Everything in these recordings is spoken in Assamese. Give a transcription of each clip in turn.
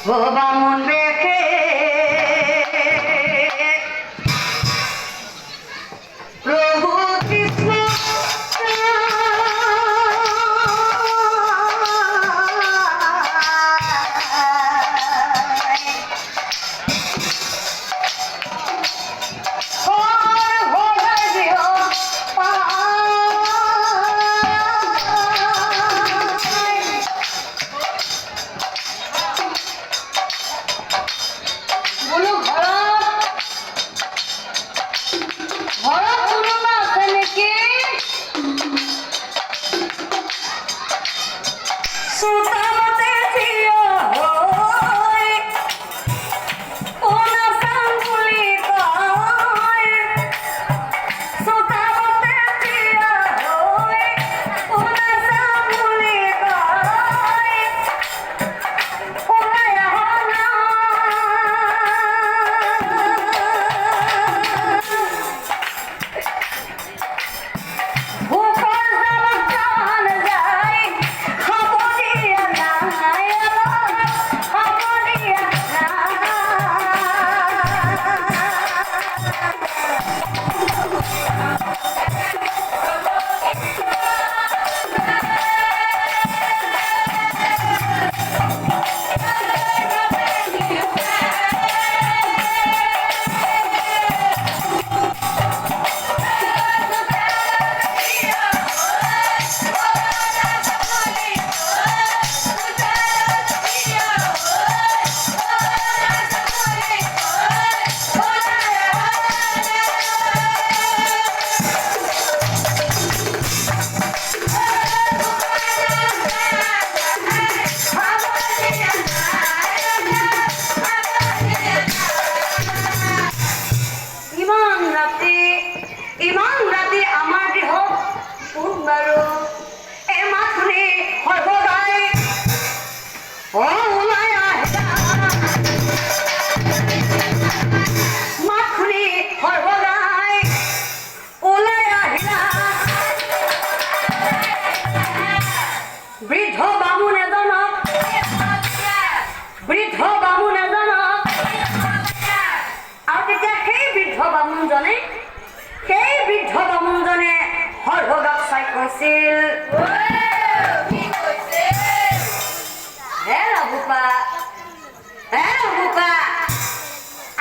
বামুন ৰেখে প্ৰভু কৃষ্ণ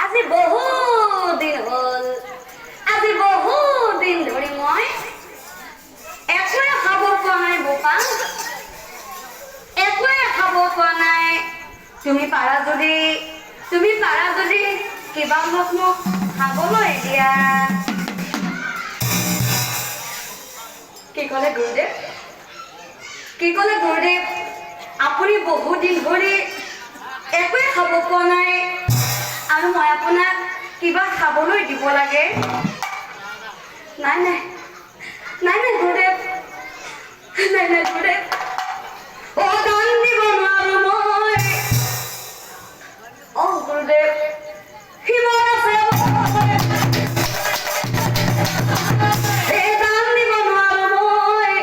আজি বহুদিন হল, আজি বহুদিন ধৰি মই একোৱে খাব পোৱা নাই বোপা, একোৱে খাব পোৱা নাই। তুমি পাৰা যদি কিবা মোক খাবলৈ দিয়া। কি ক'লে গুৰুদেৱ? কি ক'লে গুৰুদেৱ? আপুনি বহুদিন ধৰি একোৱে খাব পোৱা নাই আৰু মই আপোনাক কিবা খাবলৈ দিব লাগে? নাই নাই নাই নাই গুৰুদেৱ, নাই নাই গুৰুদেৱ, দান দিব নোৱাৰো মই। গুৰুদেৱ, শিৱৰ আছে দান দিব নোৱাৰো মই,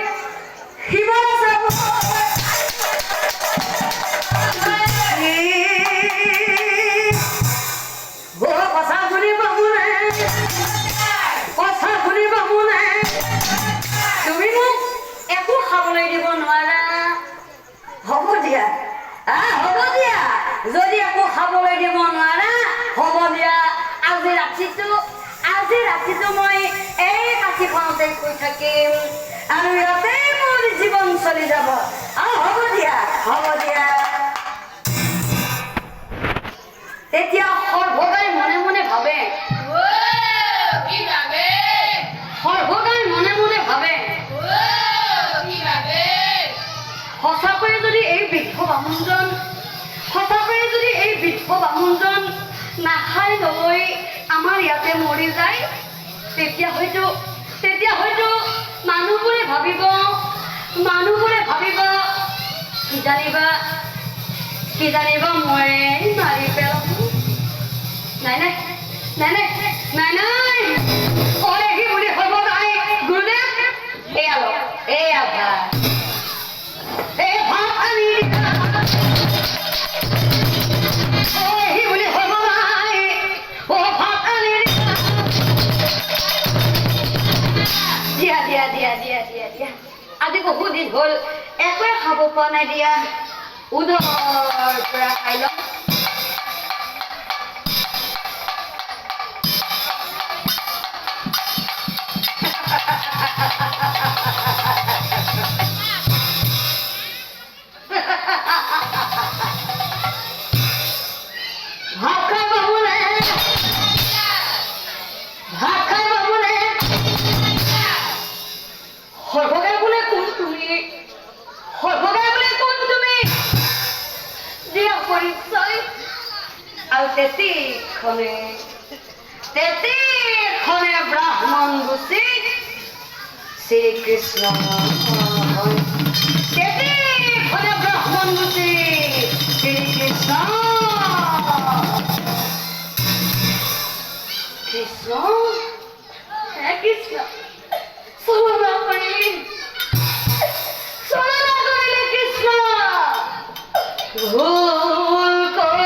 শিৱৰ আছে যদি একো খাবলৈ দিব নোৱাৰা হ'ব দিয়া। আজি ৰাতিটো মই এই কাঠিখনতে শুই থাকিম আৰু ইয়াতে মোৰ জীৱন চলি যাব। হ'ব দিয়া। তেতিয়া সৰ্বদাই মনে মনে ভাবে, সৰ্বদাই মনে মনে ভাবে সঁচাকৈয়ে যদি এই বৃদ্ধ বামুণজন নাখাই নলৈ আমাৰ ইয়াতে মৰি যায়, তেতিয়া হয়তো মানুহবোৰে ভাবিব কি জানিবা মই মাৰি পেলাম। নাই নাই নাই নাই নাই নাই কি বুলি হ'ব নাই গুৰুদেৱ। এয়া ভাত আনি হ'ল একোৱে খাব পোৱা নাই দিয়া উদৰ পৰা খাই লওঁ তেতিখনে ব্ৰাহ্মণ গুচি শ্ৰীকৃষ্ণ তেতিখনে ব্ৰাহ্মণ গুচি শ্ৰীকৃষ্ণ কৃষ্ণ হে কৃষ্ণ চলনা কৰিলে কৃষ্ণ ভুল কৰি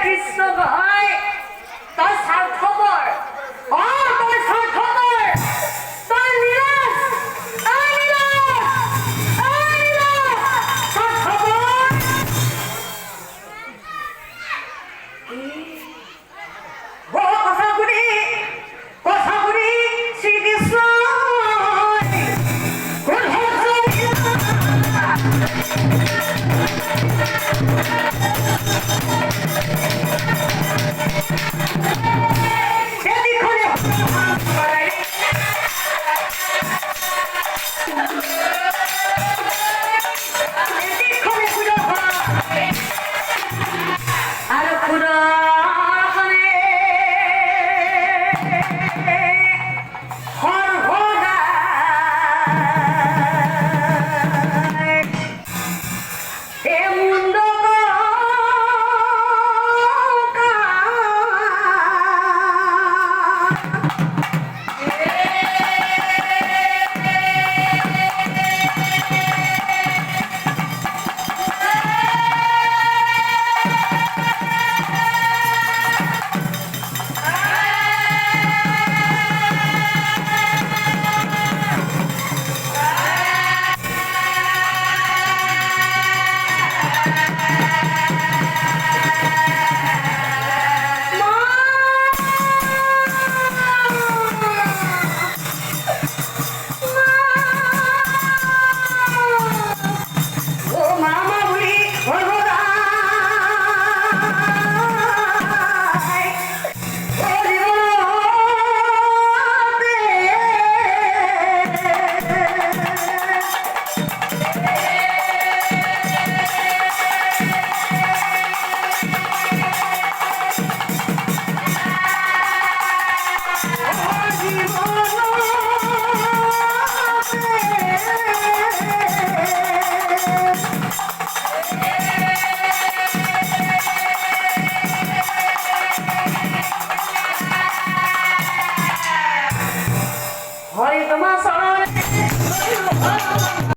Krishna